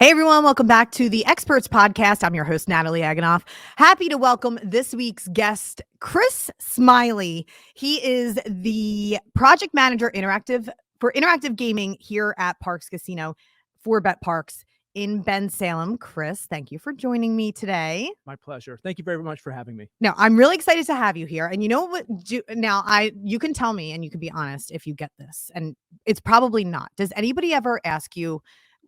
Hey everyone, welcome back to the Xpertz podcast. I'm your host, Natalie Egenolf. Happy to welcome this week's guest, Chris Smylie. He is the project manager for interactive gaming here at Parx Casino for betParx in Bensalem. Chris, thank you for joining me today. My pleasure. Thank you very much for having me. Now, I'm really excited to have you here. And you know what? You can tell me and you can be honest if you get this. And it's probably not. Does anybody ever ask you?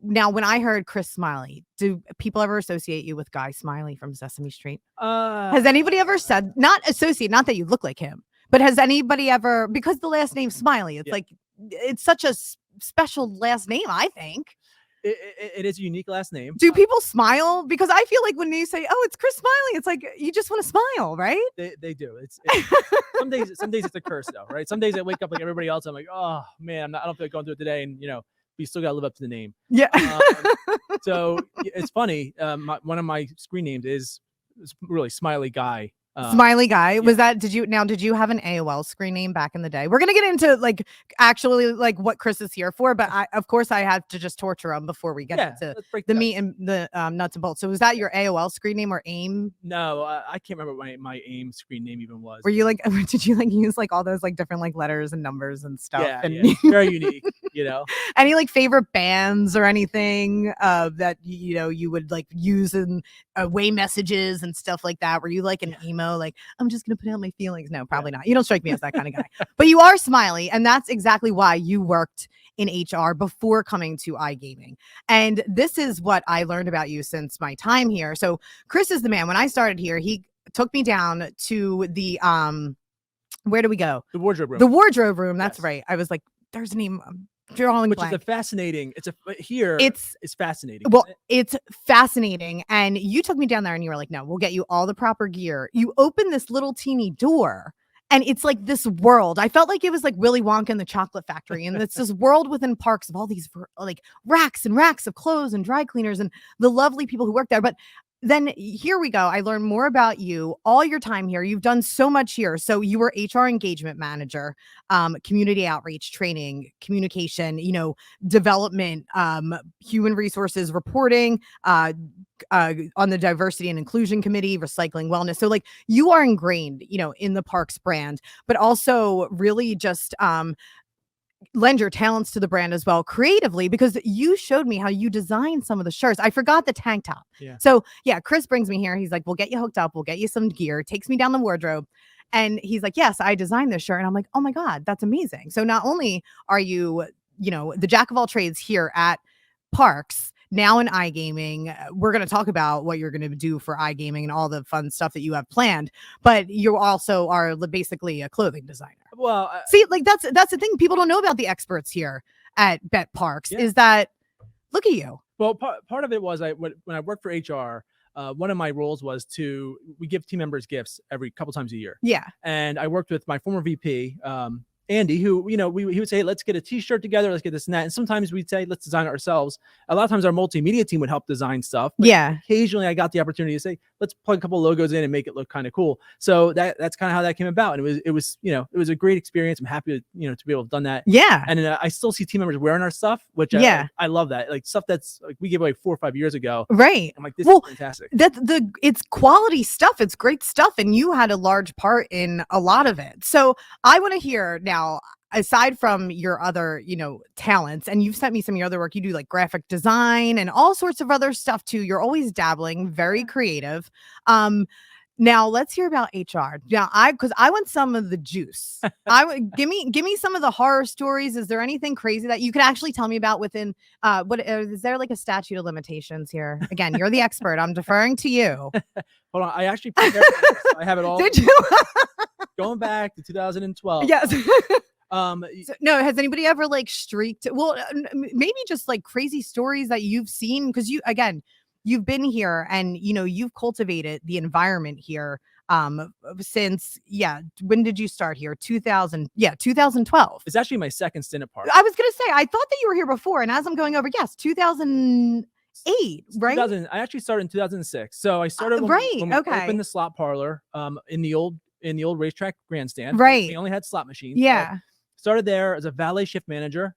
Now, when I heard Chris Smylie, do people ever associate you with Guy Smiley from Sesame Street? Has anybody ever said, not that you look like him, but has anybody ever, because the last name Smiley, it's like, it's such a special last name, I think. It is a unique last name. Do people smile? Because I feel like when you say, oh, it's Chris Smylie, it's like, you just want to smile, right? They do. It's some days it's a curse though, right? Some days I wake up like everybody else. I'm like, oh man, I don't feel like going through it today. And you still got to live up to the name. Yeah. So it's funny. One of my screen names is really Smiley Guy. Smiley Guy. Was that, did you have an AOL screen name back in the day? We're going to get into actually what Chris is here for, but of course I had to just torture him before we get into the meat and the nuts and bolts. So was that your AOL screen name or AIM? No, I can't remember what my AIM screen name even was. Were you did you use all those different letters and numbers and stuff? Yeah. Very unique, Any favorite bands or anything that you would use in away messages and stuff like that? Were you an emo? I'm just gonna put out my feelings. No, probably not. You don't strike me as that kind of guy. But you are Smiley, and that's exactly why you worked in HR before coming to iGaming. And this is what I learned about you since my time here. So Chris is the man. When I started here, he took me down to the where do we go? The wardrobe room. The wardrobe room. That's right. I was like, there's a name. Which is it's fascinating. It's fascinating. Well, it's fascinating. And you took me down there and you were like, no, we'll get you all the proper gear. You open this little teeny door and it's like this world. I felt like it was like Willy Wonka and the Chocolate Factory. And it's this world within Parx of all these racks and racks of clothes and dry cleaners and the lovely people who work there. But then here we go. I learned more about you, all your time here. You've done so much here. So you were HR engagement manager, community outreach, training, communication, development, human resources reporting, on the diversity and inclusion committee, recycling, wellness. So you are ingrained, in the Parx brand, but also really just, lend your talents to the brand as well creatively, because you showed me how you designed some of the shirts. I forgot the tank top. Yeah. So Chris brings me here. He's like, we'll get you hooked up. We'll get you some gear. Takes me down the wardrobe. And he's like, yes, I designed this shirt. And I'm like, oh my God, that's amazing. So not only are you, the jack of all trades here at Parx, now in iGaming, we're going to talk about what you're going to do for iGaming and all the fun stuff that you have planned, but you also are basically a clothing designer. Well, see, that's the thing. People don't know about the Xpertz here at betParx is that, look at you. Well, part of it was when I worked for HR, one of my roles was we give team members gifts every couple times a year. Yeah. And I worked with my former VP, Andy, who, he would say, let's get a t-shirt together. Let's get this and that. And sometimes we'd say, let's design it ourselves. A lot of times our multimedia team would help design stuff. Yeah. Occasionally I got the opportunity to say, let's plug a couple of logos in and make it look kind of cool. So that's kind of how that came about. And it was a great experience. I'm happy to be able to have done that. Yeah. And I still see team members wearing our stuff, which I love that. Stuff that's we gave away 4 or 5 years ago. Right. I'm like, this is fantastic. It's quality stuff. It's great stuff. And you had a large part in a lot of it. So I want to hear now, aside from your other, talents, and you've sent me some of your other work, you do graphic design and all sorts of other stuff too. You're always dabbling, very creative. Now let's hear about HR. Now because I want some of the juice. Give me some of the horror stories. Is there anything crazy that you could actually tell me about within, is there a statute of limitations here? Again, you're the expert. I'm deferring to you. Hold on. I actually prepared this. I have it all. Did you? Going back to 2012. Yes. No, has anybody ever streaked? Well, maybe just crazy stories that you've seen, because you've been here and you've cultivated the environment here since when did you start here? 2012. It's actually my second stint at Parx. I was gonna say, I thought that you were here before, and as I'm going over, 2008, right? I actually started in 2006. So I started when we opened the slot parlor in the old racetrack grandstand. Right. We only had slot machines. Yeah. So started there as a valet shift manager.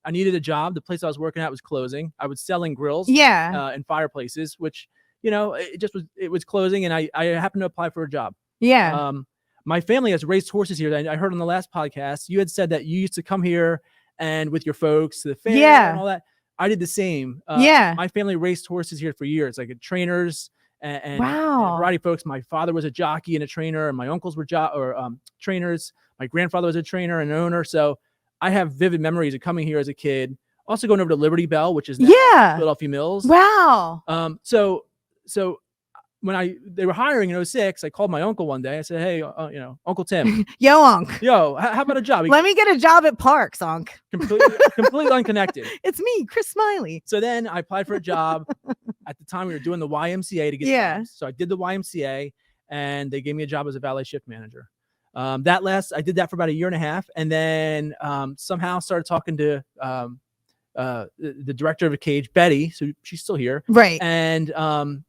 I needed a job. The place I was working at was closing. I was selling grills and fireplaces, which, it was closing, and I happened to apply for a job. Yeah. My family has raced horses here. I heard on the last podcast, you had said that you used to come here and with your folks to the fair and all that. I did the same. My family raced horses here for years, like trainers and a variety of folks. My father was a jockey and a trainer, and my uncles were trainers. My grandfather was a trainer and owner. So I have vivid memories of coming here as a kid. Also going over to Liberty Bell, which is now Philadelphia Mills. Wow. So when they were hiring in 2006, I called my uncle one day. I said, "Hey, Uncle Tim, yo, Unc, how about a job? Let me get a job at Parx, Unc." Completely unconnected. It's me, Chris Smylie. So then I applied for a job. At the time, we were doing the YMCA to get jobs. So I did the YMCA, and they gave me a job as a valet shift manager. I did that for about a year and a half, and then somehow started talking to the director of a cage, Betty. So she's still here, right? And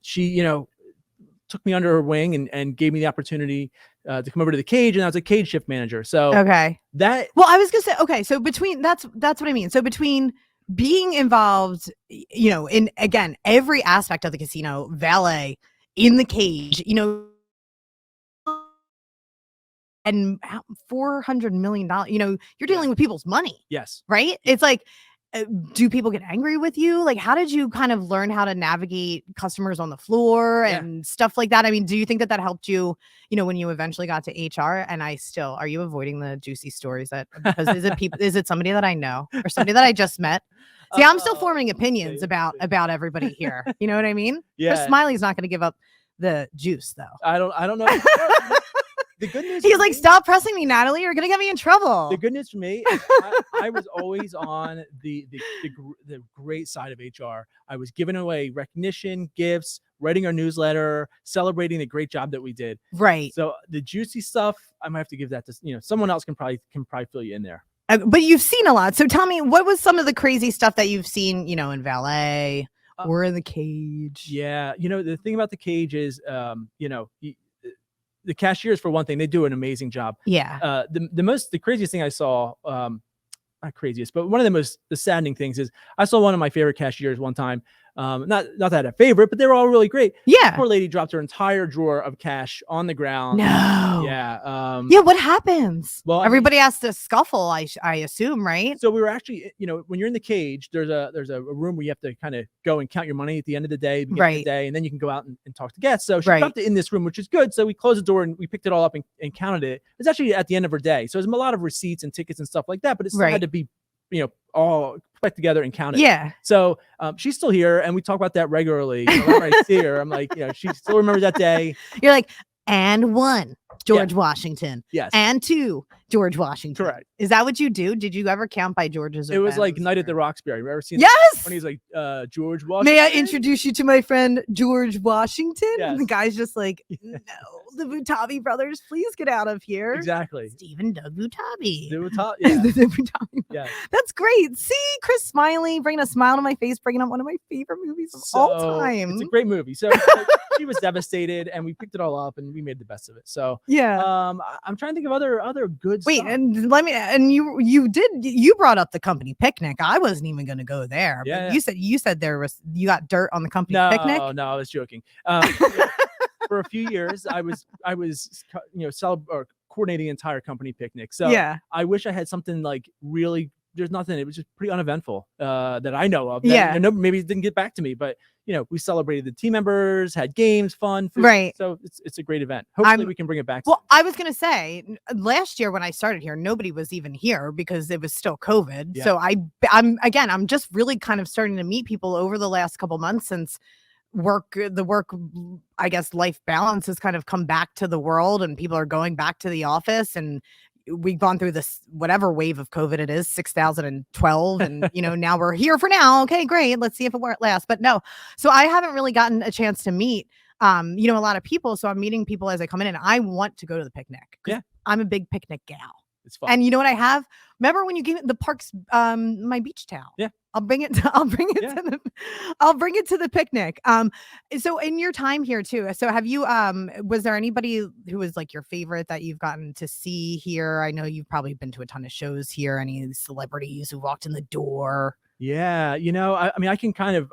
she, took me under her wing and gave me the opportunity to come over to the cage, and I was a cage shift manager. So I was gonna say, so between that's what I mean. So between being involved, in again every aspect of the casino, valet, in the cage, and $400 million, you're dealing with people's money. Yes. Right. It's like, do people get angry with you? Like, how did you kind of learn how to navigate customers on the floor and stuff like that? I mean, do you think that helped you, when you eventually got to HR? And are you avoiding the juicy stories because is it somebody that I know or somebody that I just met? See, I'm still forming opinions about everybody here. You know what I mean? Yeah. Chris Smiley's not going to give up the juice though. I don't know. The good news, he's like, stop pressing me, Natalie. You're gonna get me in trouble. The good news for me, I was always on the great side of HR. I was giving away recognition, gifts, writing our newsletter, celebrating the great job that we did. Right. So the juicy stuff, I might have to give that to someone else can probably fill you in there. But you've seen a lot. So tell me, what was some of the crazy stuff that you've seen, in valet or in the cage? Yeah, the thing about the cage is, the cashiers, for one thing, they do an amazing job. Yeah. The craziest thing I saw, not craziest, but one of the saddening things is I saw one of my favorite cashiers one time. Not that I had a favorite, but they were all really great. Yeah. The poor lady dropped her entire drawer of cash on the ground. No. Yeah. What happens? Well, everybody has to scuffle, I assume, right? So we were actually, when you're in the cage, there's a room where you have to kind of go and count your money at the end of the day, right? And then you can go out and talk to guests. So she dropped it in this room, which is good. So we closed the door and we picked it all up and counted it. It's actually at the end of her day. So there's a lot of receipts and tickets and stuff like that, but it still had to be, all put together and counted. Yeah. So she's still here, and we talk about that regularly. Whenever I see her, I'm like, she still remembers that day. You're like, and 1, George Washington. Yes. And 2, George Washington. Correct. Is that what you do? Did you ever count by George's? It was like Night at the Roxbury. You ever seen? Yes. When he's like, George Washington. May I introduce you to my friend George Washington? Yes. And the guy's just like, no, the Butabi brothers, please get out of here. Exactly. Stephen Doug Butabi. The Butabi. Yeah. That's great. See, Chris Smylie bringing a smile to my face, bringing up one of my favorite movies of all time. It's a great movie. So she was devastated, and we picked it all up, and we made the best of it. So yeah. I'm trying to think of other good stuff. And you brought up the company picnic. I wasn't even going to go there. Yeah. But you said you got dirt on the company picnic. No, I was joking. For a few years, I was coordinating the entire company picnic. So yeah. I wish I had something like really. There's nothing. It was just pretty uneventful that I know of. Maybe it didn't get back to me, but we celebrated the team members, had games, fun, food. Right. So it's a great event. Hopefully we can bring it back. Well, I was gonna say last year when I started here, nobody was even here because it was still COVID. Yeah. So I'm just really kind of starting to meet people over the last couple months since the work, I guess, life balance has kind of come back to the world, and people are going back to the office, and we've gone through this whatever wave of COVID it is, 6012, and now we're here for now. Okay, great. Let's see if it lasts. But no, so I haven't really gotten a chance to meet a lot of people. So I'm meeting people as I come in, and I want to go to the picnic. Yeah, I'm a big picnic gal. It's fun. And you know what I have? Remember when you gave me the Parx my beach towel? Yeah. I'll bring it to the picnic. So in your time here too, so have you was there anybody who was like your favorite that you've gotten to see here? I know you've probably been to a ton of shows here. Any celebrities who walked in the door? Yeah, I mean, I can kind of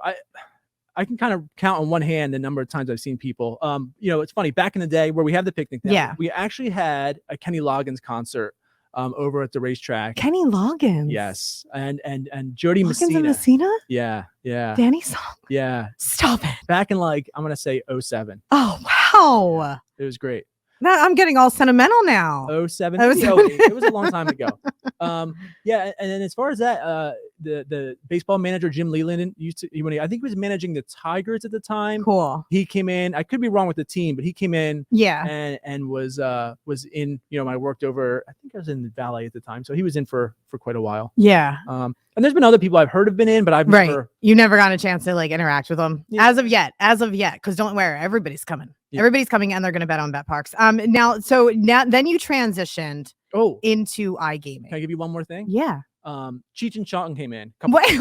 count on one hand the number of times I've seen people. It's funny, back in the day where we have the picnic now, we actually had a Kenny Loggins concert over at the racetrack. Kenny Loggins. Yes. And Jody Messina. Messina? Yeah. Danny song? Yeah. Stop it. Back in I'm going to say 2007. Oh, wow. Yeah, it was great. Now I'm getting all sentimental now. 2007. It was a long time ago. Yeah. And then as far as that, the baseball manager, Jim Leland, I think he was managing the Tigers at the time. Cool. He came in, I could be wrong with the team, but he came in and was in, I worked over, I think I was in the valet at the time. So he was in for quite a while. Yeah. And there's been other people I've heard have been in, but I've never. You never got a chance to interact with them as of yet. Because don't worry, everybody's coming. Yeah. Everybody's coming and they're going to bet on betParx. Then you transitioned into iGaming. Can I give you one more thing? Yeah. Cheech and Chong came in. Wait.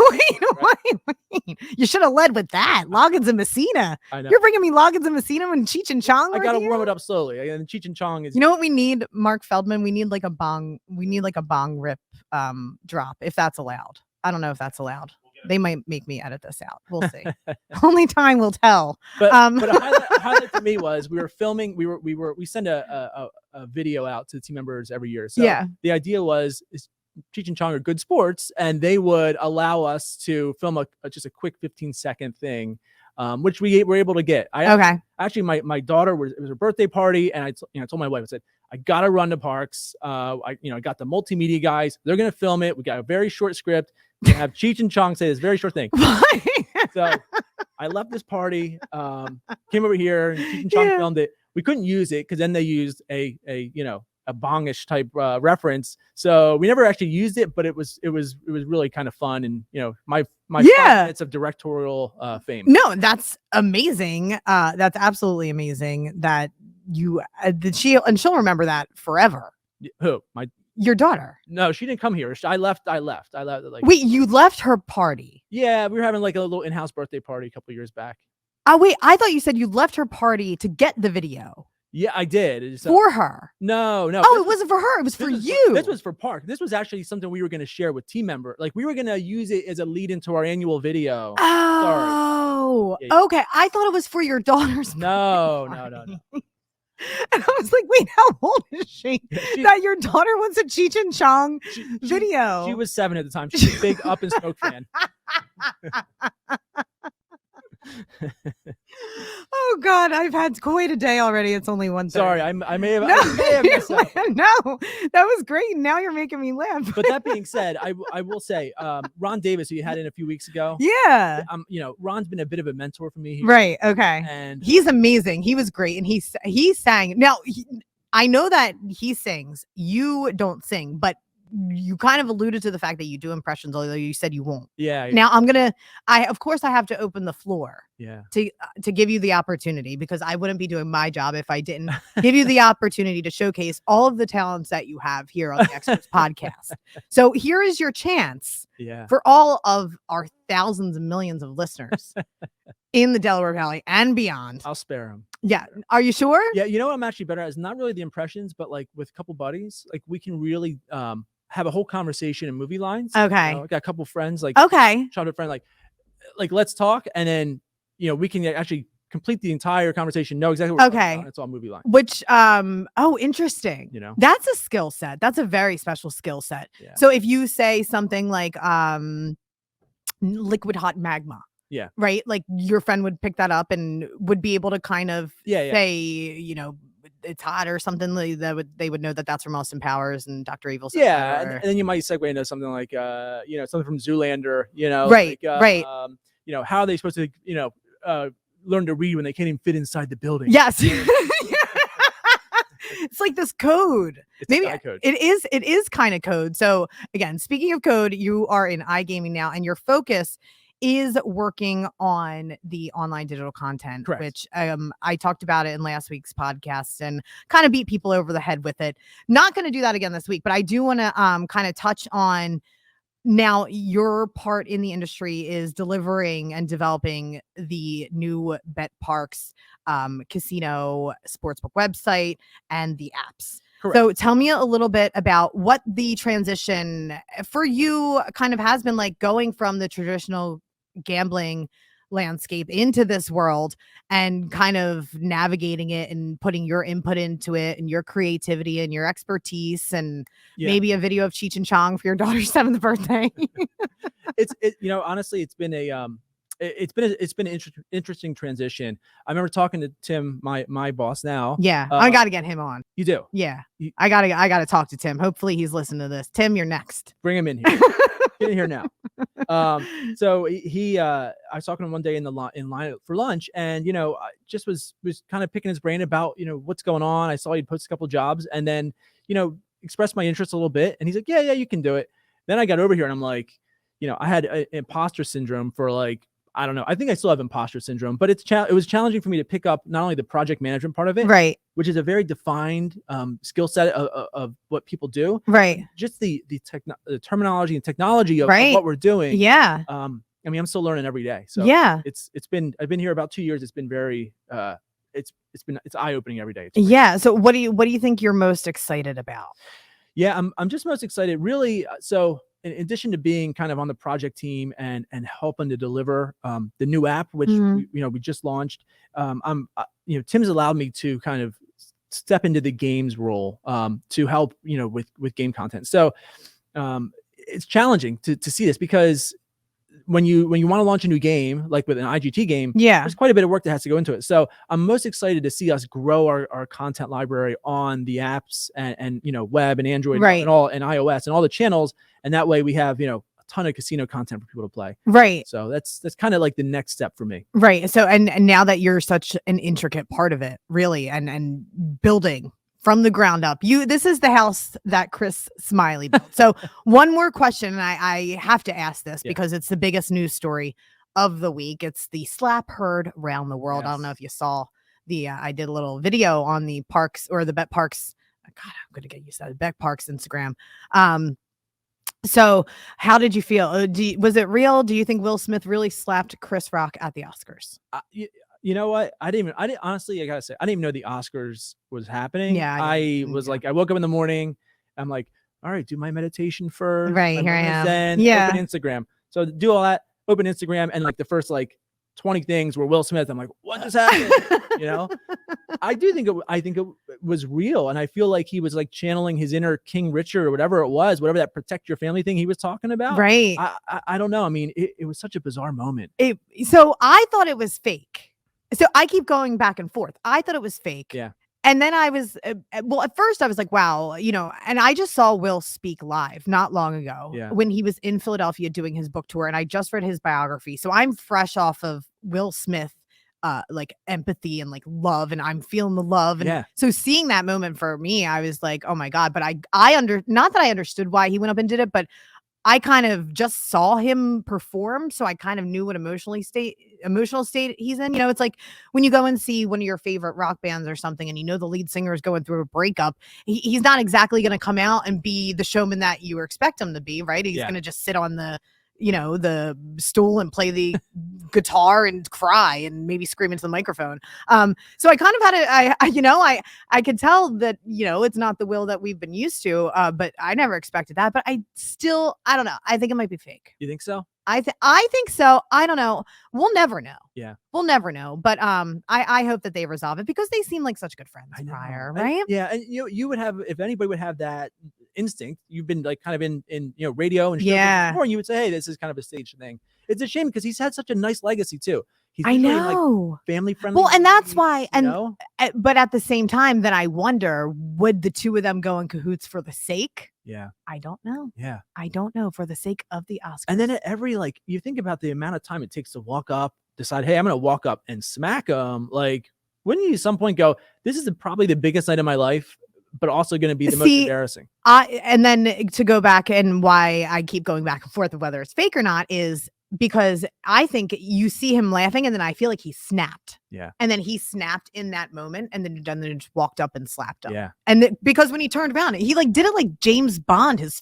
You should have led with that. Loggins and Messina. I know. You're bringing me Loggins and Messina and Cheech and Chong. I got to warm it up slowly. And Cheech and Chong is. You know what we need, Mark Feldman? We need a bong. We need a bong rip drop, if that's allowed. I don't know if that's allowed. They might make me edit this out. We'll see. Only time will tell. But a highlight for me was we were filming. We send a video out to the team members every year. So the idea was Cheech and Chong are good sports, and they would allow us to film just a quick 15-second thing, which we were able to get. Actually, my daughter it was her birthday party, and I told my wife, I said, I gotta run to Parx. I got the multimedia guys. They're gonna film it. We got a very short script. We have Cheech and Chong say this very short thing. So I left this party, came over here, and Cheech and Chong filmed it. We couldn't use it because then they used a bongish type reference. So we never actually used it, but it was really kind of fun, and my 5 minutes of directorial fame. No, that's amazing. That's absolutely amazing that you she'll remember that forever. Who? Your daughter? No, she didn't come here. I left. Wait, you left her party? Yeah, we were having a little in-house birthday party a couple years back. Oh wait, I thought you said you left her party to get the video. Yeah, I did. For her? No. Oh, it wasn't for her. It was for you. This was for Parx. This was actually something we were going to share with team member. We were going to use it as a lead into our annual video. Oh, okay. I thought it was for your daughter's party. No. And I was like, wait, how old is she? That your daughter wants a Cheech and Chong video. She was 7 at the time. She's a big Up and Smoke fan. Oh God, I've had quite a day already. It's only 1:30. Sorry, I may have. No, no, that was great. Now you're making me laugh. But that being said, I will say, Ron Davis, who you had in a few weeks ago. Yeah. Ron's been a bit of a mentor for me. Right. Okay. And he's amazing. He was great, and he sang. Now I know that he sings. You don't sing, but you kind of alluded to the fact that you do impressions, although you said you won't. Yeah. Now of course I have to open the floor. Yeah. To give you the opportunity, because I wouldn't be doing my job if I didn't give you the opportunity to showcase all of the talents that you have here on the Xpertz podcast. So here is your chance for all of our thousands and millions of listeners in the Delaware Valley and beyond. I'll spare them. Yeah. Are you sure? Yeah. You know what I'm actually better at? It's not really the impressions, but with a couple buddies, we can really have a whole conversation in movie lines. Okay. I got a couple friends, childhood friend, let's talk, and then we can actually complete the entire conversation, know exactly what we're talking about. It's all movie line. Which interesting. That's a skill set. That's a very special skill set. Yeah. So if you say something like liquid hot magma. Yeah. Right? Your friend would pick that up and would be able to kind of say, it's hot or something. They would know that that's from Austin Powers and Dr. Evil. Yeah. And then you might segue into something like, something from Zoolander, Right. Right. How are they supposed to, learn to read when they can't even fit inside the building? Yes. It's like this code. Maybe code. It is kind of code. So again, speaking of code, you are in iGaming now, and your focus is working on the online digital content. Correct. Which I talked about it in last week's podcast and kind of beat people over the head with it. Not going to do that again this week, but I do want to kind of touch on Now, your part in the industry is delivering and developing the new betParx casino sportsbook website and the apps. Correct. So tell me a little bit about what the transition for you kind of has been like, going from the traditional gambling landscape into this world and kind of navigating it and putting your input into it and your creativity and your expertise and maybe a video of Cheech and Chong for your daughter's 7th birthday. Honestly, it's been an interesting transition. I remember talking to Tim, my boss now. Yeah, I got to get him on. You do? Yeah, I gotta talk to Tim. Hopefully he's listening to this. Tim, you're next. Bring him in here. Get in here now. So I was talking to him one day in line for lunch, and I just was kind of picking his brain about what's going on. I saw he'd post a couple jobs, and then expressed my interest a little bit, and he's like, yeah, you can do it. Then I got over here, and I'm like, I had imposter syndrome for like, I don't know. I think I still have imposter syndrome, but it was challenging for me to pick up not only the project management part of it, right, which is a very defined skill set of what people do, right? Just the terminology and technology of what we're doing. Yeah. I mean, I'm still learning every day. So yeah, I've been here about 2 years. It's been very it's eye-opening every day. Yeah. So what do you think you're most excited about? Yeah, I'm just most excited, really. So in addition to being kind of on the project team and helping to deliver the new app, which we just launched, Tim's allowed me to kind of step into the games role to help with game content. So it's challenging to see this, because when you want to launch a new game, like with an IGT game, there's quite a bit of work that has to go into it. So I'm most excited to see us grow our content library on the apps and web and Android and iOS and all the channels. And that way we have, a ton of casino content for people to play. Right. So that's kind of like the next step for me. Right. So, and now that you're such an intricate part of it, really, and building from the ground up, this is the house that Chris Smylie built. So one more question, and I have to ask this because it's the biggest news story of the week. It's the slap heard around the world. Yes. I don't know if you saw I did a little video on the Parx or the betParx. God, I'm going to get used to that. betParx Instagram. So how did you feel? Was it real? Do you think Will Smith really slapped Chris Rock at the Oscars? You know what? I didn't honestly, I gotta say, I didn't even know the Oscars was happening. Yeah. I woke up in the morning. I'm like, all right, do my meditation first. Right. Here I am. Then open Instagram. So do all that, open Instagram, and like the first 20 things were Will Smith. I'm like, what just happened? I think it was real. And I feel like he was like channeling his inner King Richard or whatever it was, whatever that protect your family thing he was talking about. Right. I don't know. I mean, it was such a bizarre moment. So I thought it was fake. So I keep going back and forth. I thought it was fake. Yeah. And then I was, at first I was like, wow, and I just saw Will speak live not long ago when he was in Philadelphia doing his book tour. And I just read his biography. So I'm fresh off of Will Smith, empathy and love, and I'm feeling the love. And so seeing that moment for me, I was like, oh my God. But not that I understood why he went up and did it, but I kind of just saw him perform, so I kind of knew what emotional state he's in. It's like when you go and see one of your favorite rock bands or something, and the lead singer is going through a breakup. He's not exactly going to come out and be the showman that you expect him to be, right? He's going to just sit on the stool and play the guitar and cry and maybe scream into the microphone. So I kind of had I could tell that, it's not the Will that we've been used to, but I never expected that. But I don't know. I think it might be fake. You think so? I think so. I don't know. We'll never know. Yeah. We'll never know. But I hope that they resolve it, because they seem like such good friends prior, right? And you would have, if anybody would have that instinct, you've been kind of in radio and shows before, and you would say, hey, this is kind of a staged thing. It's a shame because he's had such a nice legacy too. He's I know, family friendly. Well, and that's why, but at the same time, then I wonder, would the two of them go in cahoots for the sake? Yeah. I don't know. Yeah. I don't know, for the sake of the Oscars. And then at every, you think about the amount of time it takes to walk up, decide, hey, I'm going to walk up and smack him. Wouldn't you at some point go, this is probably the biggest night of my life, but also going to be the most embarrassing? And then to go back, and why I keep going back and forth of whether it's fake or not, is because I think you see him laughing, and then I feel like he snapped. Yeah. And then he snapped in that moment, and then just walked up and slapped him. Yeah. And because when he turned around, he did it like James Bond, his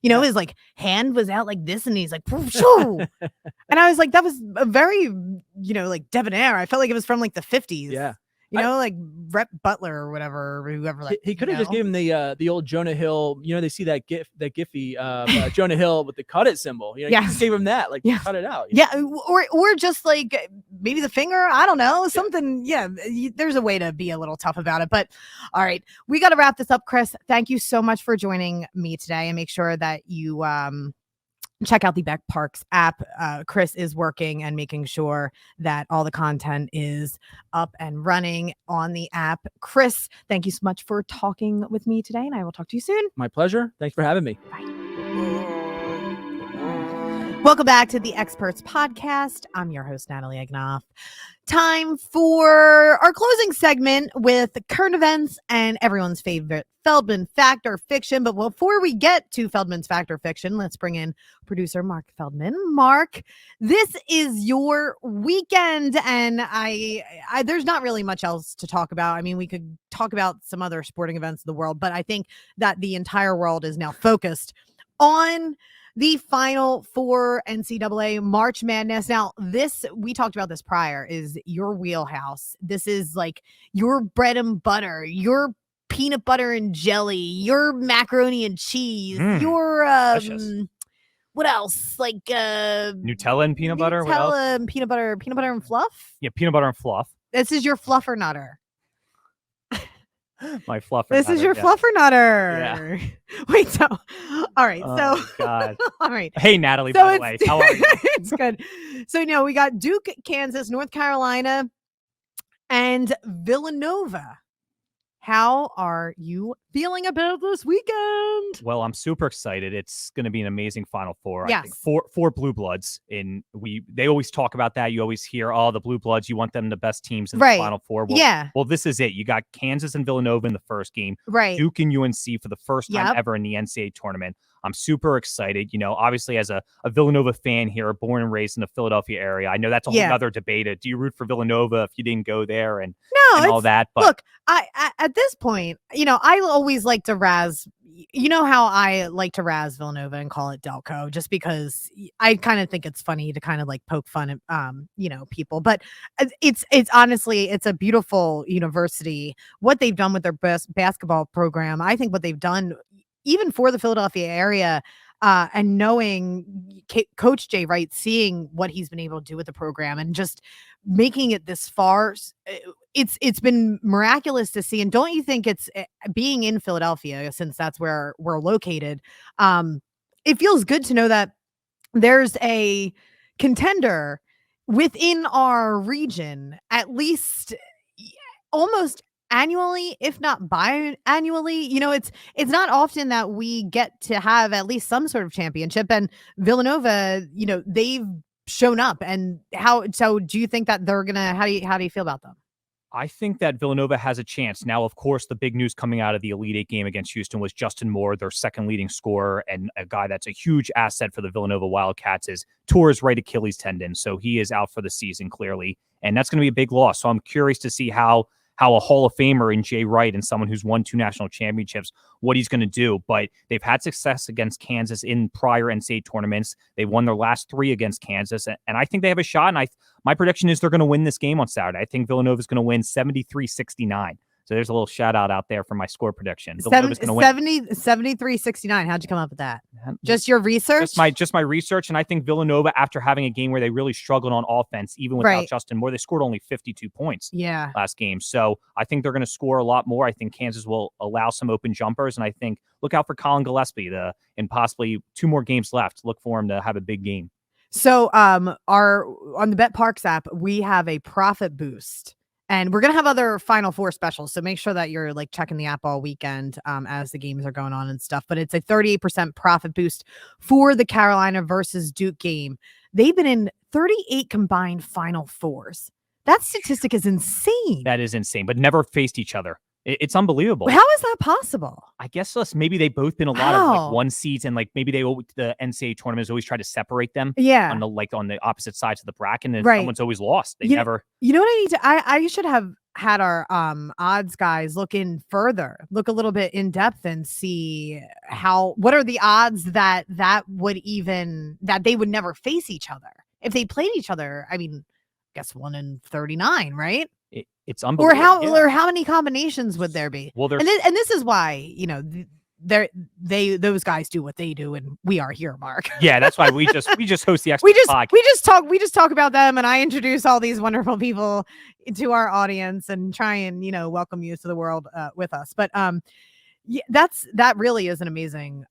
You know, his like hand was out like this, and he's like, shoo. And I was like, that was a very, you know, like debonair. I felt like it was from like the 50s. Yeah. You know, like Rhett Butler or whatever, or whoever. Like he could have just given him the old Jonah Hill. You know, they see that Giphy Jonah Hill with the cut it symbol. You know, he just gave him that, like cut it out. Yeah, or just like maybe the finger. I don't know, something. Yeah, there's a way to be a little tough about it. But all right, we got to wrap this up, Chris. Thank you so much for joining me today, and make sure that you check out the betParx app. Chris is working and making sure that all the content is up and running on the app. Chris, thank you so much for talking with me today, and I will talk to you soon. My pleasure. Thanks for having me. Bye. Welcome back to the Xpertz podcast. I'm your host, Natalie Egenolf. Time for our closing segment with current events and everyone's favorite Feldman Fact or Fiction. But before we get to Feldman's Fact or Fiction, let's bring in producer Mark Feldman. Mark, this is your weekend, and I there's not really much else to talk about. I mean, we could talk about some other sporting events in the world, but I think that the entire world is now focused on the Final Four NCAA March Madness. Now, this, we talked about this prior, is your wheelhouse. This is like your bread and butter, your peanut butter and jelly, your macaroni and cheese, your what else? Like Nutella and peanut butter. Nutella and peanut butter and fluff. Yeah, peanut butter and fluff. This is your fluffer nutter. My fluffer. This is your fluffer nutter. Yeah. Wait, so all right. Oh, God. All right. Hey, Natalie, by the way. How are you? It's good. So we got Duke, Kansas, North Carolina, and Villanova. How are you feeling about this weekend? Well, I'm super excited. It's going to be an amazing Final Four. Yes. I think four blue bloods. They always talk about that. You always hear, the blue bloods, you want them the best teams in the Final Four. Well, well, this is it. You got Kansas and Villanova in the first game. Right. Duke and UNC for the first time ever in the NCAA tournament. I'm super excited. You know, obviously as a Villanova fan here, born and raised in the Philadelphia area, I know that's a whole other debate. Do you root for Villanova if you didn't go there and all that? But look, I at this point, I always like to razz. You know how I like to razz Villanova and call it Delco, just because I kind of think it's funny to kind of like poke fun at people. But it's honestly, it's a beautiful university. What they've done with their best basketball program, I think what they've done, even for the Philadelphia area, and knowing Coach Jay Wright, seeing what he's been able to do with the program and just making it this far, it's been miraculous to see. And don't you think it's being in Philadelphia, since that's where we're located, it feels good to know that there's a contender within our region, at least almost annually, if not biannually. It's not often that we get to have at least some sort of championship, and Villanova, they've shown up. And so do you think that they're gonna, how do you feel about them? I think that Villanova has a chance. Now, of course, the big news coming out of the Elite Eight game against Houston was Justin Moore, their second leading scorer, and a guy that's a huge asset for the Villanova Wildcats, tore his right Achilles tendon. So he is out for the season, clearly. And that's going to be a big loss. So I'm curious to see how a Hall of Famer in Jay Wright and someone who's won 2 national championships, what he's going to do. But they've had success against Kansas in prior NCAA tournaments. They won their last 3 against Kansas, and I think they have a shot. And my prediction is they're going to win this game on Saturday. I think Villanova is going to win 73-69. So there's a little shout out there for my score prediction. Villanova's going to win 73-69. How'd you come up with that? Just your research? Just my research. And I think Villanova, after having a game where they really struggled on offense, even without Justin Moore, they scored only 52 points last game. So I think they're going to score a lot more. I think Kansas will allow some open jumpers. And I think look out for Colin Gillespie and possibly 2 more games left. Look for him to have a big game. So on the betParx app, we have a profit boost. And we're going to have other Final Four specials. So make sure that you're like checking the app all weekend as the games are going on and stuff. But it's a 38% profit boost for the Carolina versus Duke game. They've been in 38 combined Final Fours. That statistic is insane. That is insane, but never faced each other. It's unbelievable. How is that possible? I guess maybe they've both been a lot of like one seeds, and like maybe the NCAA tournaments always try to separate them. Yeah. On the opposite sides of the bracket, and someone's always lost. They never. You know what I need to? I should have had our odds guys look a little bit in depth and see what are the odds that they would never face each other if they played each other. I mean, I guess 1 in 39, right? It's unbelievable. Or how many combinations would there be? Well, and this is why, those guys do what they do, and we are here, Mark. Yeah, that's why we just host the Xpertz podcast. We just talk about them, and I introduce all these wonderful people to our audience and try and welcome you to the world with us. But that really is an amazing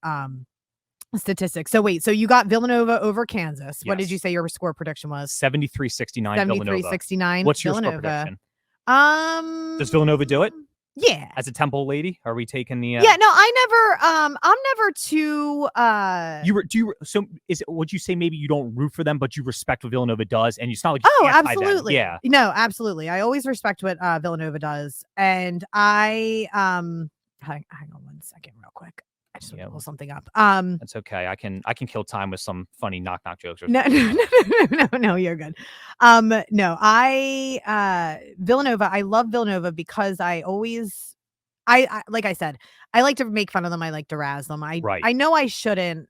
statistic. So wait, so you got Villanova over Kansas. Yes. What did you say your score prediction was? 73-69 Villanova. 73-69. What's your Villanova. score prediction? Does Villanova do it? Yeah. As a Temple lady, are we taking the? Yeah, no, I'm never too. Would you say maybe you don't root for them, but you respect what Villanova does, and it's not like absolutely, yeah, no, absolutely. I always respect what Villanova does, and I hang on 1 second, real quick. I just want to pull something up. That's okay. I can kill time with some funny knock jokes. Or no, you're good. Villanova. I love Villanova because I like I said, I like to make fun of them. I like to razz them. I know I shouldn't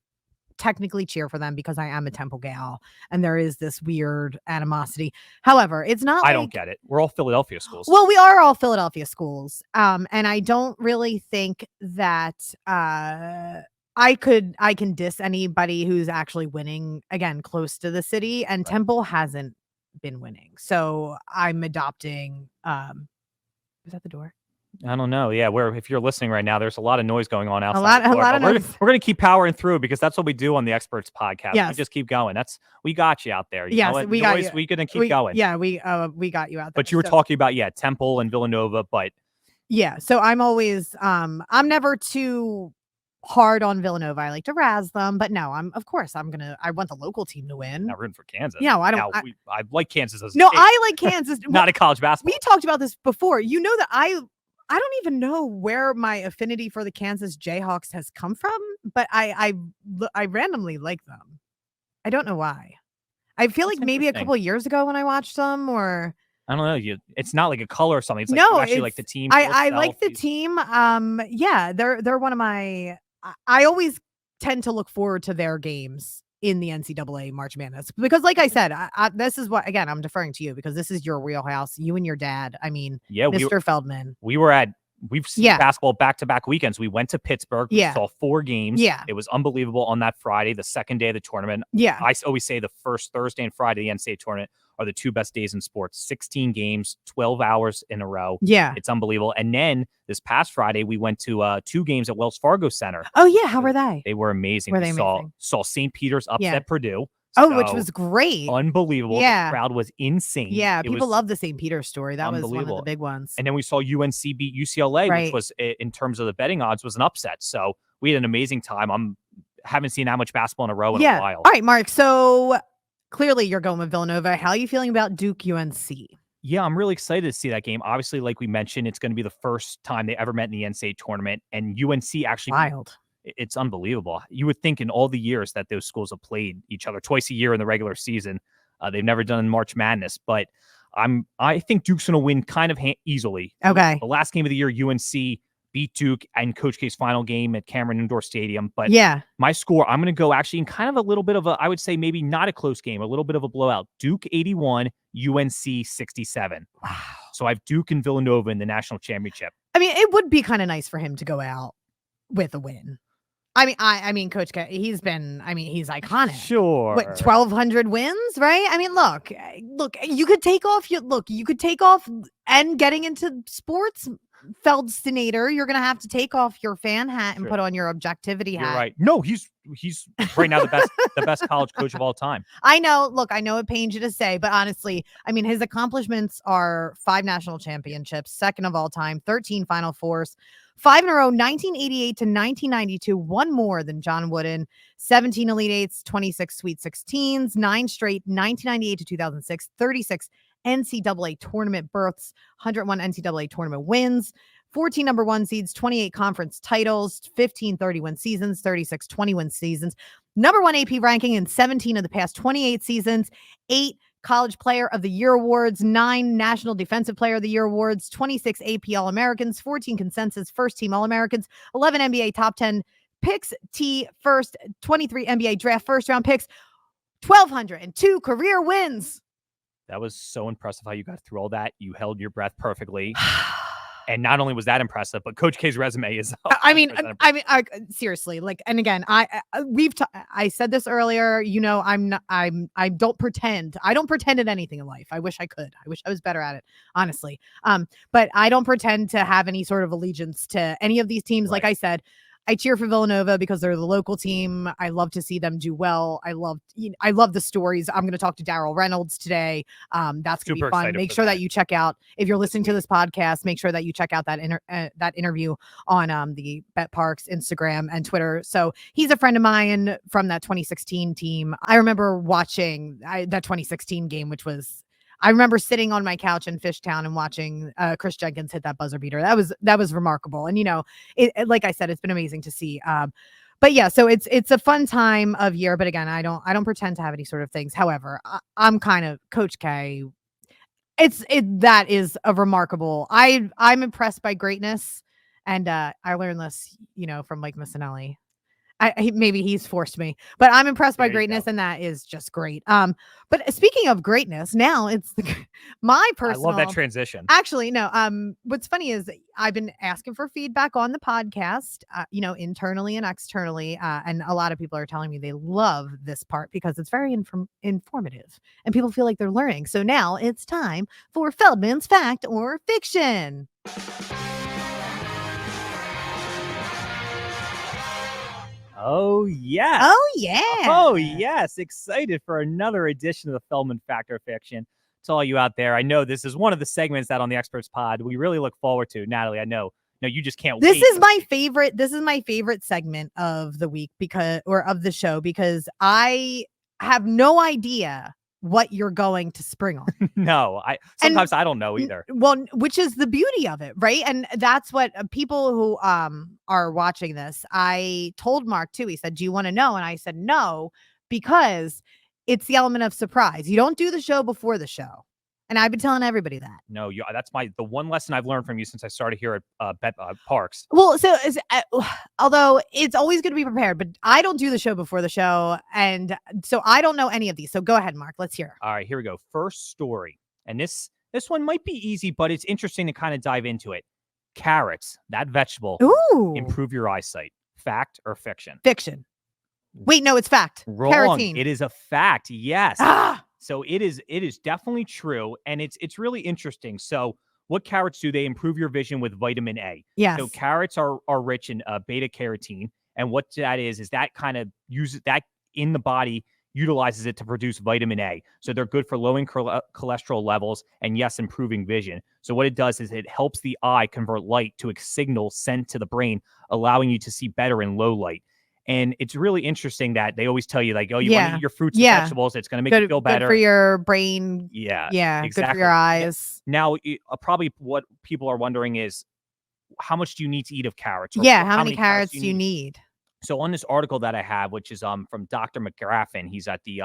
technically cheer for them because I am a Temple gal, and there is this weird animosity. However, it's not. I don't get it. We're all Philadelphia schools. Well, we are all Philadelphia schools, and I don't really think that I can diss anybody who's actually winning again close to the city, and Temple hasn't been winning, so I'm adopting. Is that the door? I don't know. Yeah, if you're listening right now, there's a lot of noise going on A outside. lot of noise. We're going to keep powering through because that's what we do on the Xpertz podcast. Yes. We just keep going. We got you out there. You yes, know we got you. We're going to keep going. Yeah, we got you out there. But you were talking about Temple and Villanova, but yeah. So I'm always I'm never too hard on Villanova. I like to razz them, but no, I want the local team to win. Not rooting for Kansas. Yeah, I don't. I like Kansas as I like Kansas. Not a college basketball. We talked about this before. You know that I don't even know where my affinity for the Kansas Jayhawks has come from, but I randomly like them. I don't know why. I feel like maybe a couple of years ago when I watched them, or I don't know. It's not like a color or something. It's like no, you actually like the team. I like the team. Yeah, they're one of my. I always tend to look forward to their games in the NCAA March Madness because, like I said, this is what again I'm deferring to you because this is your wheelhouse. You and your dad. I mean, Mr. Feldman. We've seen basketball back-to-back weekends. We went to Pittsburgh. We saw 4 games. Yeah. It was unbelievable on that Friday, the second day of the tournament. Yeah. I always say the first Thursday and Friday of the NCAA tournament are the 2 best days in sports. 16 games, 12 hours in a row. Yeah. It's unbelievable. And then this past Friday, we went to 2 games at Wells Fargo Center. Oh, yeah. How were they? They were amazing. Were they amazing? Saw St. Peter's upset Purdue. Which was great. Unbelievable. Yeah. The crowd was insane. Yeah, people love the St. Peter's story. That was one of the big ones. And then we saw UNC beat UCLA, which was, in terms of the betting odds, was an upset. So we had an amazing time. Haven't seen that much basketball in a row in a while. All right, Mark. So clearly you're going with Villanova. How are you feeling about Duke UNC? Yeah, I'm really excited to see that game. Obviously, like we mentioned, it's going to be the first time they ever met in the NCAA tournament. And UNC actually... Wild. It's unbelievable. You would think in all the years that those schools have played each other twice a year in the regular season, they've never done March Madness. But I think Duke's going to win kind of easily. Okay. The last game of the year, UNC beat Duke and Coach K's final game at Cameron Indoor Stadium. But my score, I'm going to go actually in kind of a little bit of I would say maybe not a close game, a little bit of a blowout. Duke 81, UNC 67. Wow. So I have Duke and Villanova in the national championship. I mean, it would be kind of nice for him to go out with a win. I mean, Coach K, he's iconic. Sure. What, 1,200 wins, right? I mean, look, you could take off and getting into sports, Feldstinator, you're going to have to take off your fan hat and put on your objectivity hat. You're right. No, he's right now the best college coach of all time. I know. Look, I know it pains you to say, but honestly, I mean, his accomplishments are 5 national championships, second of all time, 13 Final Fours, 5 in a row, 1988 to 1992, 1 more than John Wooden, 17 Elite Eights, 26 Sweet 16s, 9 straight, 1998 to 2006, 36 NCAA tournament berths, 101 NCAA tournament wins, 14 number 1 seeds, 28 conference titles, 15 30-win seasons, 36 20-win seasons, number 1 AP ranking in 17 of the past 28 seasons, 8 College Player of the Year awards, 9 National Defensive Player of the Year awards, 26 AP All-Americans, 14 Consensus First Team All-Americans, 11 NBA Top 10 picks, T first, 23 NBA Draft first-round picks, 1,202 career wins. That was so impressive how you got through all that. You held your breath perfectly. And not only was that impressive, but Coach K's resume is. Seriously, like, and again, I said this earlier. You know, I don't pretend. I don't pretend at anything in life. I wish I could. I wish I was better at it, honestly. But I don't pretend to have any sort of allegiance to any of these teams. Right. Like I said, I cheer for Villanova because they're the local team. I love to see them do well. I love the stories. I'm going to talk to Daryl Reynolds today. That's going to be fun. Make sure that you check out, if you're listening to this podcast, make sure that you check out that interview on the betParx Instagram and Twitter. So he's a friend of mine from that 2016 team. I remember watching that 2016 game, I remember sitting on my couch in Fishtown and watching Chris Jenkins hit that buzzer beater. That was remarkable. And, you know, like I said, it's been amazing to see. But yeah, so it's a fun time of year. But again, I don't pretend to have any sort of things. However, I'm kind of Coach K. That is a remarkable. I'm impressed by greatness. And I learned this, you know, from Mike Missinelli. Maybe he's forced me, but I'm impressed by greatness, and that is just great. But speaking of greatness, now it's my personal. I love that transition. Actually, no. What's funny is I've been asking for feedback on the podcast, you know, internally and externally, and a lot of people are telling me they love this part because it's very informative, and people feel like they're learning. So now it's time for Feldman's Fact or Fiction. Oh, yes. Oh, yeah. Oh, yes. Excited for another edition of the Feldman Fact or Fiction. To all you out there, I know this is one of the segments that on the Xpertz pod we really look forward to. Natalie, I know. No, you just can't wait. This is my favorite segment of the week of the show because I have no idea what you're going to spring on. No, sometimes I don't know either. Well, which is the beauty of it, right? And that's what people who are watching this, I told Mark too. He said, "Do you want to know?" And I said, "No," because it's the element of surprise. You don't do the show before the show. And I've been telling everybody that. No, that's the one lesson I've learned from you since I started here at betParx. Well, so although it's always good to be prepared, but I don't do the show before the show, and so I don't know any of these. So go ahead, Mark. Let's hear. All right, here we go. First story, and this one might be easy, but it's interesting to kind of dive into it. Carrots, that vegetable, improve your eyesight. Fact or fiction? Fiction. Wait, no, it's fact. Wrong. Carotene. It is a fact. Yes. So it is definitely true, and it's really interesting. So what carrots do? They improve your vision with vitamin A. Yes. So carrots are rich in beta carotene, and what that is that kind of uses that in the body, utilizes it to produce vitamin A. So they're good for lowering cholesterol levels and yes, improving vision. So what it does is it helps the eye convert light to a signal sent to the brain, allowing you to see better in low light. And it's really interesting that they always tell you, like, oh, you want to eat your fruits and vegetables. It's going to make you feel better. Good for your brain. Yeah. Yeah. Exactly. Good for your eyes. Now, probably what people are wondering is, how much do you need to eat of carrots? How many carrots do you need? So on this article that I have, which is from Dr. McGraffin, he's at the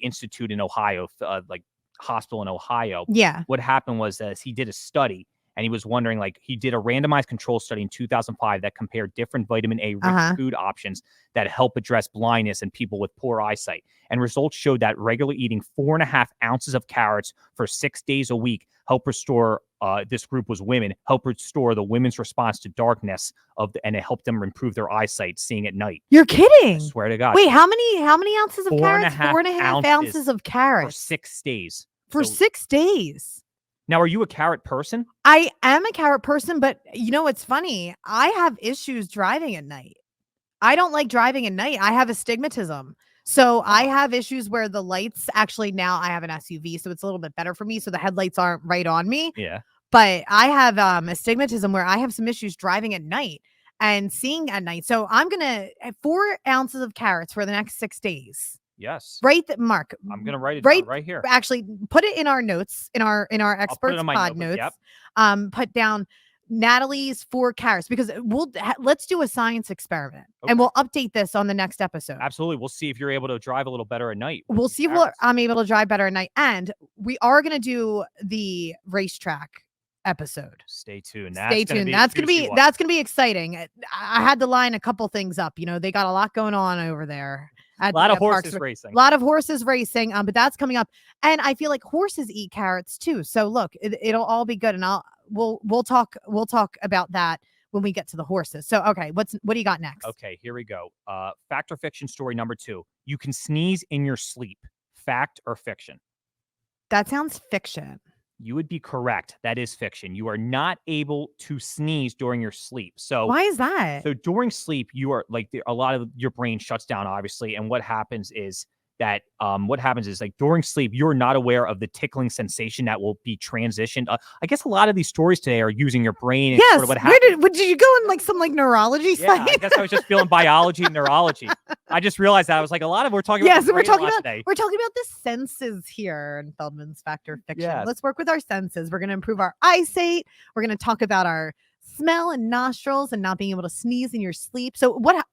Institute in Ohio, like hospital in Ohio. Yeah. What happened was he did a study. And he was wondering, like, he did a randomized control study in 2005 that compared different vitamin A rich food options that help address blindness in people with poor eyesight. And results showed that regularly eating 4.5 ounces of carrots for 6 days a week helped restore, this group was women, help restore the women's response to darkness and it helped them improve their eyesight seeing at night. You're kidding. I swear to God. Wait, how many ounces of carrots? 4.5 ounces of carrots. For 6 days. For 6 days. Now, are you a carrot person? I am a carrot person, but you know, it's funny. I have issues driving at night. I don't like driving at night. I have astigmatism. So I have issues where the lights actually, now I have an SUV, so it's a little bit better for me. So the headlights aren't right on me. Yeah. But I have astigmatism where I have some issues driving at night and seeing at night. So I'm going to 4 ounces of carrots for the next 6 days. Yes. Right, Mark. I'm gonna write it down right here. Actually, put it in our notes, in our Xpertz pod notes. Yep. Put down Natalie's 4 carats, because let's do a science experiment and we'll update this on the next episode. Absolutely. We'll see if you're able to drive a little better at night. We'll see if I'm able to drive better at night. And we are going to do the racetrack episode. Stay tuned. Stay tuned. That's going to be exciting. I had to line a couple things up. They got a lot going on over there. A lot of horses racing. A lot of horses racing. But that's coming up. And I feel like horses eat carrots too. So look, it'll all be good. And we'll talk about that when we get to the horses. So, okay, what do you got next? Okay, here we go. Fact or fiction story number 2. You can sneeze in your sleep. Fact or fiction? That sounds fiction. You would be correct. That is fiction. You are not able to sneeze during your sleep. So why is that? So during sleep, you are like a lot of your brain shuts down, obviously. And what happens is that like during sleep, you're not aware of the tickling sensation that will be transitioned. I guess a lot of these stories today are using your brain. And yes. Sort of what happens. Did you go in like some like neurology site? Yeah, I guess I was just feeling biology and neurology. I just realized that I was like, we're talking about we're talking about the senses here in Feldman's Fact or Fiction. Yes. Let's work with our senses. We're going to improve our eyesight. We're going to talk about our smell and nostrils and not being able to sneeze in your sleep. So what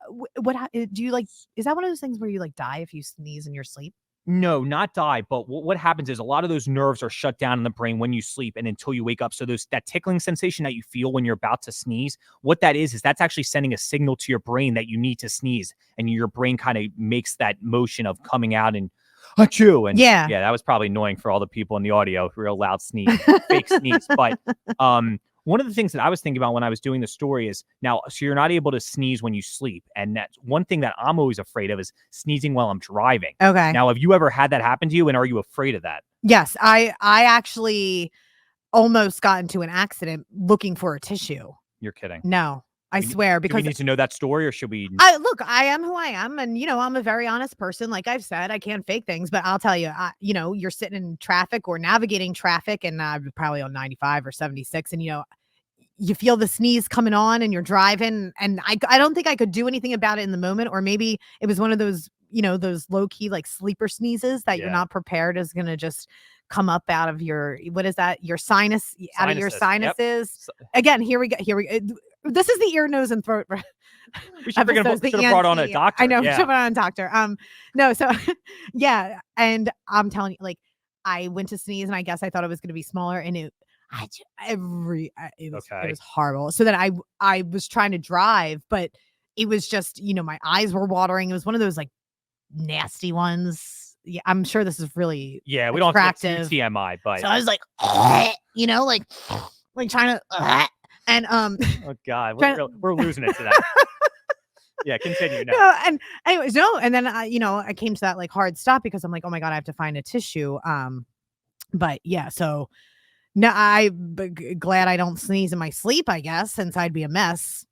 do you like? Is that one of those things where you like die if you sneeze in your sleep? No, not die. But what happens is a lot of those nerves are shut down in the brain when you sleep and until you wake up. So that tickling sensation that you feel when you're about to sneeze, what that is that's actually sending a signal to your brain that you need to sneeze. And your brain kind of makes that motion of coming out and achoo. And yeah, that was probably annoying for all the people in the audio. Real loud sneeze, fake sneeze. But one of the things that I was thinking about when I was doing the story is now, so you're not able to sneeze when you sleep. And that's one thing that I'm always afraid of is sneezing while I'm driving. Okay. Now, have you ever had that happen to you? And are you afraid of that? Yes. I actually almost got into an accident looking for a tissue. You're kidding. No, I swear. Because do we need to know that story or should we? Look, I am who I am. And, I'm a very honest person. Like I've said, I can't fake things, but I'll tell you, you're sitting in traffic or navigating traffic and probably on 95 or 76. And, you feel the sneeze coming on and you're driving. And I don't think I could do anything about it in the moment. Or maybe it was one of those, those low key, like sleeper sneezes that you're not prepared is going to just come up out of your, what is that? Your out of your sinuses. Yep. Again, here we go. This is the ear, nose, and throat. We should have brought on a doctor. I know. We should have brought on a doctor. No. So yeah. And I'm telling you, like, I went to sneeze and I guess I thought it was going to be smaller and it was horrible. So then I was trying to drive, but it was just, my eyes were watering. It was one of those like nasty ones. Yeah, I'm sure this is really we don't have to TMI, but so I was like, like trying to, and oh god, we're losing it to that. Yeah, continue now. No, and anyways, and then I came to that like hard stop because I'm like, oh my god, I have to find a tissue. But yeah, so. No, I'm glad I don't sneeze in my sleep, I guess, since I'd be a mess.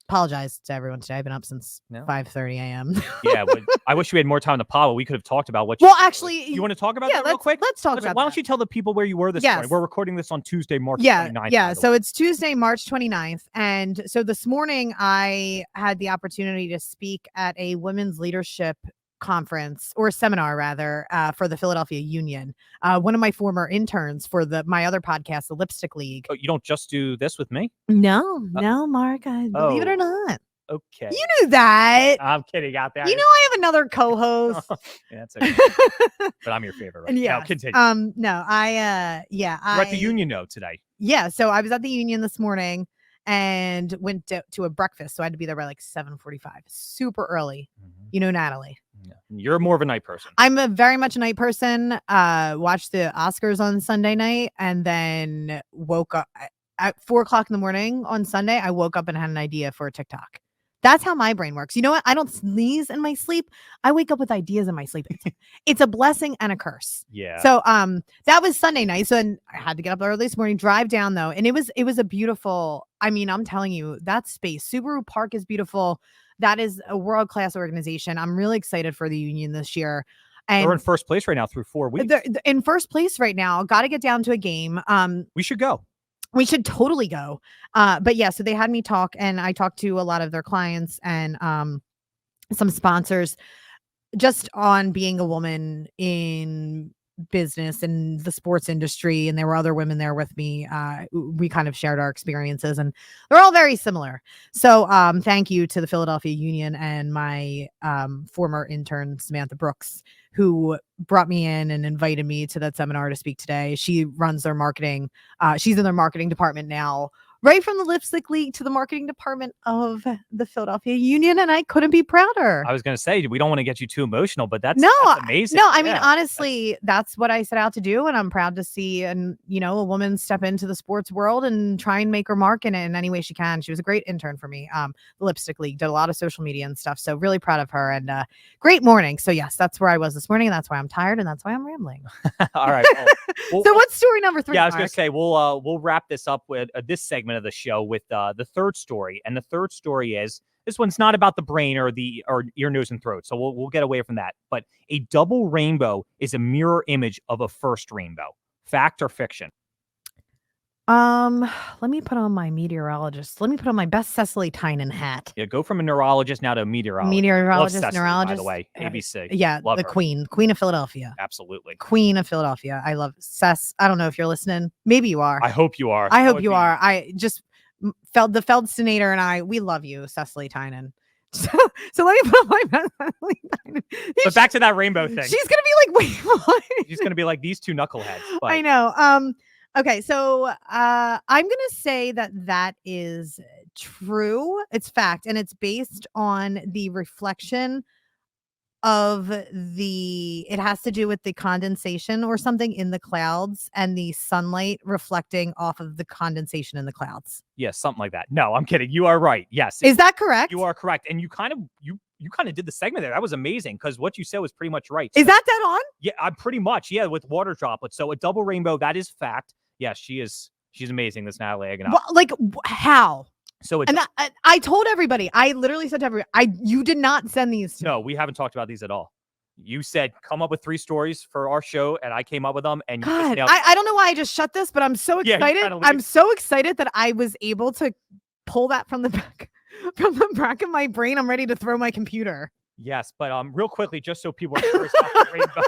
Apologize to everyone today. I've been up since 5:30 a.m. Yeah, I wish we had more time to pod. We could have talked about what. Well, actually, you want to talk about that real quick? Let's talk about. Why don't you tell the people where you were this morning? We're recording this on Tuesday, March 29th. Yeah. So it's Tuesday, March 29th, and so this morning I had the opportunity to speak at a women's leadership conference or seminar rather for the Philadelphia Union. One of my former interns for my other podcast, the Lipstick League. Oh, you don't just do this with me? No, Mark. Believe it or not. Okay. You knew that. I'm kidding out there. I have another co-host. Yeah, that's okay. But I'm your favorite, right? Yeah. Now continue. No, We're at the Union today. Yeah. So I was at the Union this morning and went to a breakfast. So I had to be there by like 7:45. Super early. Mm-hmm. Natalie. Yeah. You're more of a night person. I'm very much a night person. Watched the Oscars on Sunday night and then woke up at 4:00 in the morning on Sunday. I woke up and had an idea for a TikTok. That's how my brain works. You know what? I don't sneeze in my sleep. I wake up with ideas in my sleep. It's a blessing and a curse. Yeah. So that was Sunday night. So then I had to get up early this morning, drive down though. And it was a beautiful, I'm telling you, that space. Subaru Park is beautiful. That is a world-class organization. I'm really excited for the Union this year. And they're in first place right now through 4 weeks. They're in first place right now. Got to get down to a game. We should go. We should totally go. But yeah, so they had me talk and I talked to a lot of their clients and some sponsors just on being a woman in business and the sports industry, and there were other women there with me. We kind of shared our experiences, and they're all very similar. So thank you to the Philadelphia Union and my former intern, Samantha Brooks, who brought me in and invited me to that seminar to speak today. She runs their marketing. She's in their marketing department now, right from the Lipstick League to the marketing department of the Philadelphia Union, and I couldn't be prouder. I was going to say, we don't want to get you too emotional, but that's amazing. No, I mean, honestly, that's what I set out to do, and I'm proud to see a woman step into the sports world and try and make her mark in it in any way she can. She was a great intern for me. The Lipstick League did a lot of social media and stuff, so really proud of her, and great morning. So yes, that's where I was this morning, and that's why I'm tired, and that's why I'm rambling. All right. So what's story number 3? Yeah, I was going to say, we'll wrap this up with this segment of the show with the third story. And the third story is, this one's not about the brain or ear, nose, and throat. So we'll get away from that. But a double rainbow is a mirror image of a first rainbow. Fact or fiction? Let me put on my meteorologist. Let me put on my best Cecily Tynan hat. Yeah, go from a neurologist now to a meteorologist. Meteorologist, Cecily, neurologist. by the way, ABC. Yeah, love the her. Queen of Philadelphia. Absolutely. Queen of Philadelphia. I love Cess. I don't know if you're listening. Maybe you are. I hope you are. I hope you are. I just felt the Feldstinator and we love you, Cecily Tynan. So let me put on my best Cecily Tynan. But back to that rainbow thing. She's gonna be like, wait, what? She's gonna be like these two knuckleheads. But. I know. Okay, so I'm going to say that is true. It's fact, and it's based on the reflection of it has to do with the condensation or something in the clouds and the sunlight reflecting off of the condensation in the clouds. Yes, something like that. No, I'm kidding. You are right. Yes. Is that correct? You are correct. And you kind of did the segment there. That was amazing because what you said was pretty much right. So, is that dead on? Yeah, I'm pretty much. Yeah, with water droplets. So a double rainbow, that is fact. Yes, she's amazing, this Natalie Egenolf. Well, like how? So I told everybody. I literally said to everybody, you did not send these to me. No, we haven't talked about these at all. You said come up with 3 stories for our show, and I came up with them. And God, I don't know why I just shut this, but I'm so excited. I'm so excited that I was able to pull that from the back of my brain. I'm ready to throw my computer. Yes, but real quickly, just so people are curious about the rainbow.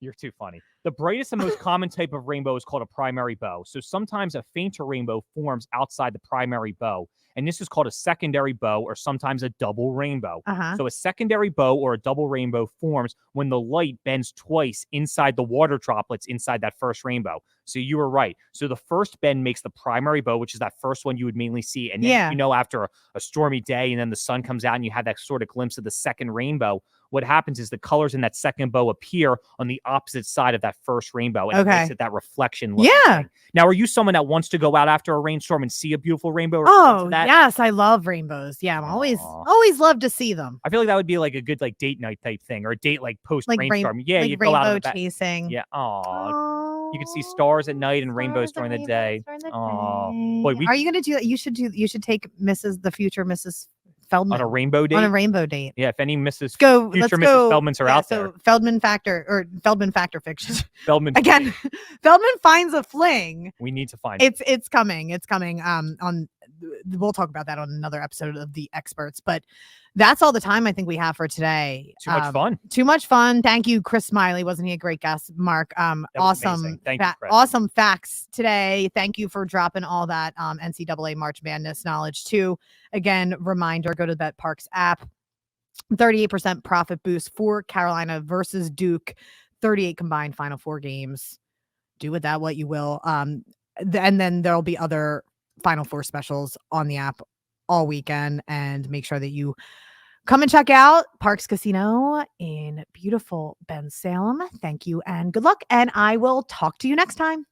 You're too funny. The brightest and most common type of rainbow is called a primary bow. So sometimes a fainter rainbow forms outside the primary bow. And this is called a secondary bow or sometimes a double rainbow. So a secondary bow or a double rainbow forms when the light bends twice inside the water droplets inside that first rainbow. So you were right. So the first bend makes the primary bow, which is that first one you would mainly see. And then, after a stormy day and then the sun comes out and you have that sort of glimpse of the second rainbow, what happens is the colors in that second bow appear on the opposite side of that first rainbow. And it makes it that reflection look. Yeah. Now, are you someone that wants to go out after a rainstorm and see a beautiful rainbow? Oh, yes. I love rainbows. Yeah. I'm always love to see them. I feel like that would be like a good date night type thing or a date post rainstorm. Yeah. Like you go out chasing. Yeah. You can see stars at night and rainbows during the day. Boy, are you going to do that? You should take the future Mrs. Feldman on a rainbow date. Yeah, if any Mrs. Mrs. Feldmans are out there. So Feldman Factor fiction. Feldman again. Feldman finds a fling. We need to find it's coming. It's coming. We'll talk about that on another episode of the Xpertz. But that's all the time I think we have for today. Too much fun. Thank you, Chris Smylie. Wasn't he a great guest, Mark? Awesome. Thank you, Chris. Awesome facts today. Thank you for dropping all that NCAA March Madness knowledge too. Again, reminder: go to the betParx app. 38% profit boost for Carolina versus Duke. 38 combined Final Four games. Do with that what you will. And then there'll be other Final Four specials on the app all weekend, and make sure that you come and check out Parx Casino in beautiful Bensalem. Thank you and good luck, and I will talk to you next time.